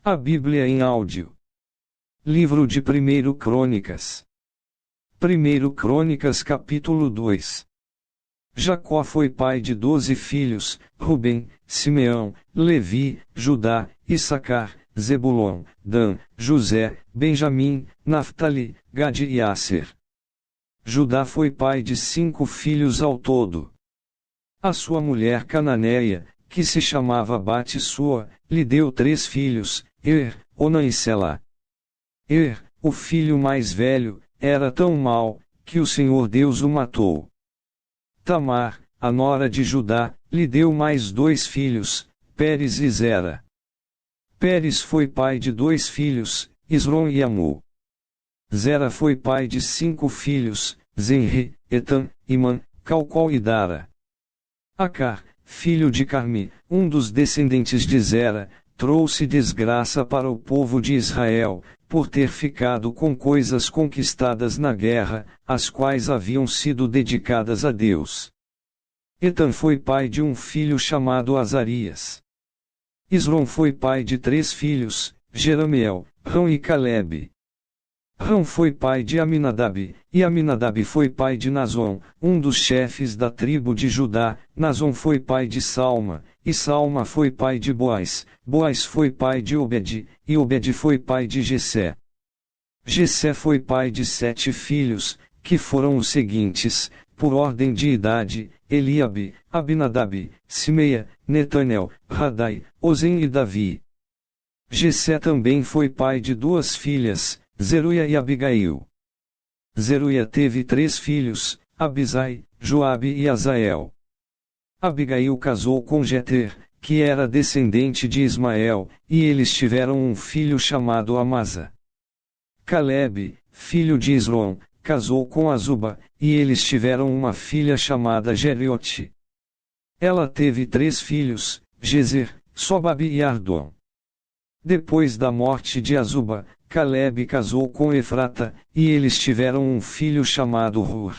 A Bíblia em áudio. Livro de 1 Crônicas. 1 Crônicas capítulo 2. Jacó foi pai de 12 filhos: Rubem, Simeão, Levi, Judá, Issacar, Zebulon, Dan, José, Benjamim, Naftali, Gade e Asser. Judá foi pai de 5 filhos ao todo. A sua mulher cananeia, que se chamava Bate-Sua, lhe deu 3 filhos, Onã e Selá. O filho mais velho, era tão mau, que o Senhor Deus o matou. Tamar, a nora de Judá, lhe deu mais 2 filhos, Pérez e Zera. Pérez foi pai de 2 filhos, Esrom e Amu. Zera foi pai de 5 filhos, Zenri, Etan, Imã, Calcol e Dara. Acar, filho de Carmi, um dos descendentes de Zera, trouxe desgraça para o povo de Israel, por ter ficado com coisas conquistadas na guerra, as quais haviam sido dedicadas a Deus. Etan foi pai de um filho chamado Azarias. Esrom foi pai de 3 filhos, Jerameel, Rão e Calebe. Rão foi pai de Aminadab, e Aminadab foi pai de Nazon, um dos chefes da tribo de Judá. Nazon foi pai de Salma, e Salma foi pai de Boaz. Boaz foi pai de Obed, e Obed foi pai de Jessé. Jessé foi pai de 7 filhos, que foram os seguintes, por ordem de idade: Eliabe, Abinadab, Simeia, Netanel, Radai, Ozem e Davi. Jessé também foi pai de 2 filhas, Zeruia e Abigail. Zeruia teve 3 filhos, Abisai, Joabe e Azael. Abigail casou com Jeter, que era descendente de Ismael, e eles tiveram um filho chamado Amasa. Calebe, filho de Esrom, casou com Azuba, e eles tiveram uma filha chamada Jeriote. Ela teve 3 filhos, Gezer, Sobabe e Ardon. Depois da morte de Azuba, Calebe casou com Efrata, e eles tiveram um filho chamado Hur.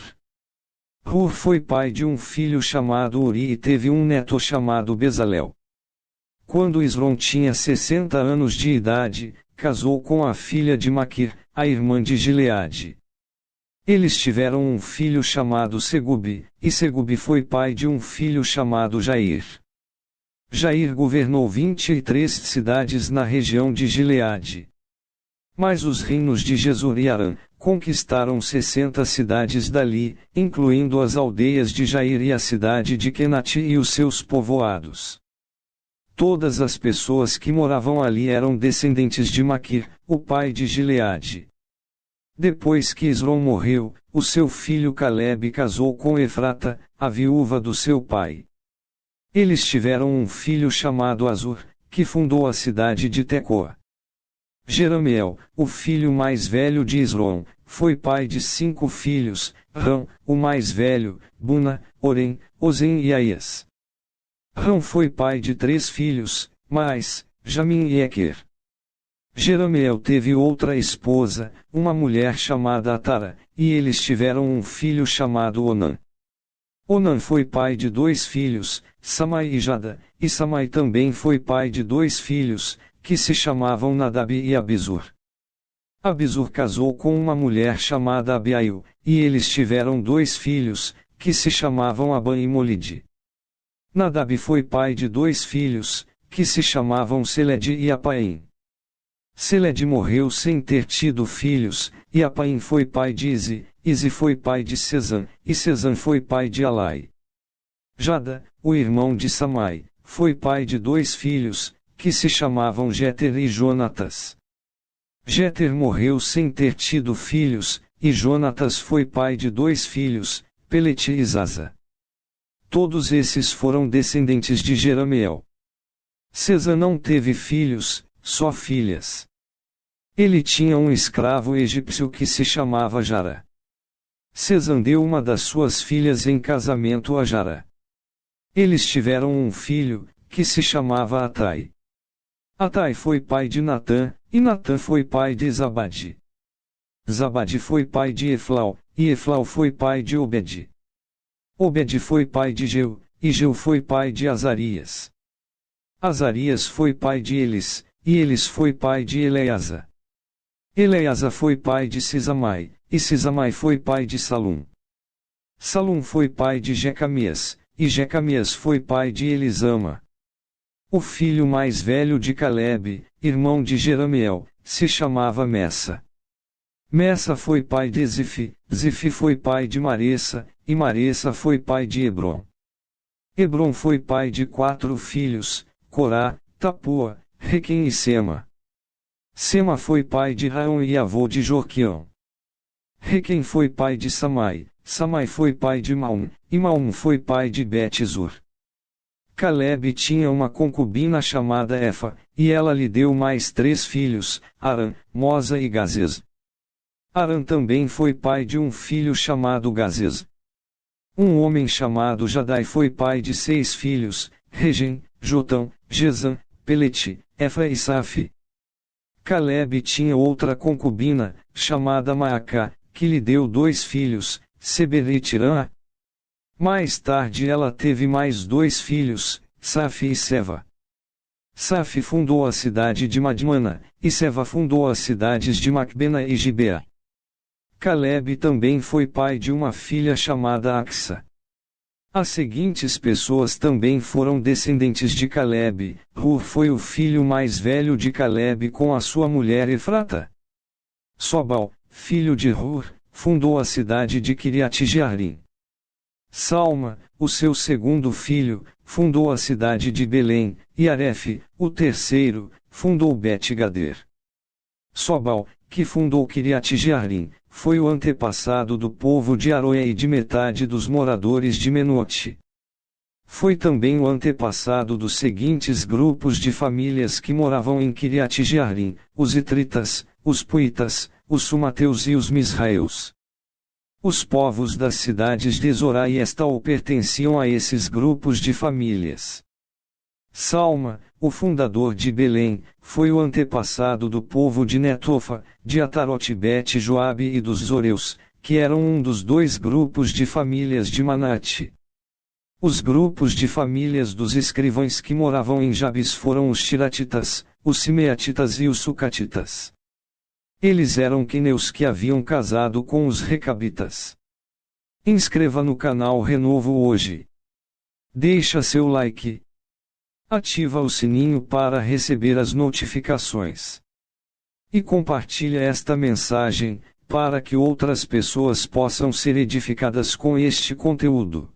Hur foi pai de um filho chamado Uri e teve um neto chamado Bezalel. Quando Esrom tinha 60 anos de idade, casou com a filha de Maquir, a irmã de Gileade. Eles tiveram um filho chamado Segube, e Segube foi pai de um filho chamado Jair. Jair governou 23 cidades na região de Gileade. Mas os reinos de Gesur e Arã conquistaram 60 cidades dali, incluindo as aldeias de Jair e a cidade de Kenati e os seus povoados. Todas as pessoas que moravam ali eram descendentes de Maquir, o pai de Gileade. Depois que Esrom morreu, o seu filho Calebe casou com Efrata, a viúva do seu pai. Eles tiveram um filho chamado Azur, que fundou a cidade de Tecoa. Jerameel, o filho mais velho de Esrom, foi pai de 5 filhos: Rão, o mais velho, Buna, Orem, Ozem e Aias. Rão foi pai de 3 filhos, Mais, Jamim e Equer. Jerameel teve outra esposa, uma mulher chamada Atara, e eles tiveram um filho chamado Onã. Onã foi pai de 2 filhos, Samai e Jada, e Samai também foi pai de 2 filhos, que se chamavam Nadab e Abizur. Abizur casou com uma mulher chamada Abiail, e eles tiveram 2 filhos, que se chamavam Aban e Molide. Nadab foi pai de 2 filhos, que se chamavam Seled e Apaim. Seled morreu sem ter tido filhos, e Apaim foi pai de Izi, Izi foi pai de Sezan, e Sezan foi pai de Alai. Jada, o irmão de Samai, foi pai de 2 filhos, que se chamavam Jeter e Jonatas. Jeter morreu sem ter tido filhos, e Jonatas foi pai de 2 filhos, Pelete e Zaza. Todos esses foram descendentes de Jerameel. Sezan não teve filhos, só filhas. Ele tinha um escravo egípcio que se chamava Jara. Sezan deu uma das suas filhas em casamento a Jara. Eles tiveram um filho, que se chamava Atai. Atai foi pai de Natã, e Natã foi pai de Zabade. Zabade foi pai de Eflau, e Eflau foi pai de Obed. Obed foi pai de Geu, e Geu foi pai de Azarias. Azarias foi pai de Elis, e Elis foi pai de Eleasa. Eleasa foi pai de Sisamai, e Sisamai foi pai de Salum. Salum foi pai de Jecamias, e Jecamias foi pai de Elisama. O filho mais velho de Calebe, irmão de Jeramiel, se chamava Messa. Messa foi pai de Zifi, Zifi foi pai de Maressa, e Maressa foi pai de Hebron. Hebron foi pai de 4 filhos, Corá, Tapua, Requem e Sema. Sema foi pai de Raão e avô de Jorquião. Requem foi pai de Samai, Samai foi pai de Maum, e Maum foi pai de Bet-zur. Calebe tinha uma concubina chamada Efa, e ela lhe deu mais 3 filhos, Arã, Mosa e Gazez. Arã também foi pai de um filho chamado Gazez. Um homem chamado Jadai foi pai de 6 filhos, Regem, Jotão, Gesam, Pelete, Efa e Safi. Calebe tinha outra concubina, chamada Maacá, que lhe deu 2 filhos, Seber e Tirã. Mais tarde ela teve mais 2 filhos, Safi e Seva. Safi fundou a cidade de Madmana, e Seva fundou as cidades de Macbena e Gibea. Calebe também foi pai de uma filha chamada Axa. As seguintes pessoas também foram descendentes de Calebe. Hur foi o filho mais velho de Calebe com a sua mulher Efrata. Sobal, filho de Hur, fundou a cidade de Kiriat-Jearim. Salma, o seu segundo filho, fundou a cidade de Belém, e Aref, o terceiro, fundou Bet-Gader. Sobal, que fundou Kiriat-Jearim, foi o antepassado do povo de Aroé e de metade dos moradores de Menote. Foi também o antepassado dos seguintes grupos de famílias que moravam em Kiriat-Jearim, os Itritas, os Puitas, os Sumateus e os Misraeus. Os povos das cidades de Zorá e Estaol pertenciam a esses grupos de famílias. Salma, o fundador de Belém, foi o antepassado do povo de Netofa, de Atarote Bet-Joabe e dos Zoreus, que eram um dos 2 grupos de famílias de Manate. Os grupos de famílias dos escrivães que moravam em Jabes foram os Tiratitas, os Simeatitas e os Sucatitas. Eles eram queneus que haviam casado com os Recabitas. Inscreva no canal Renovo hoje. Deixa seu like. Ativa o sininho para receber as notificações. E compartilha esta mensagem, para que outras pessoas possam ser edificadas com este conteúdo.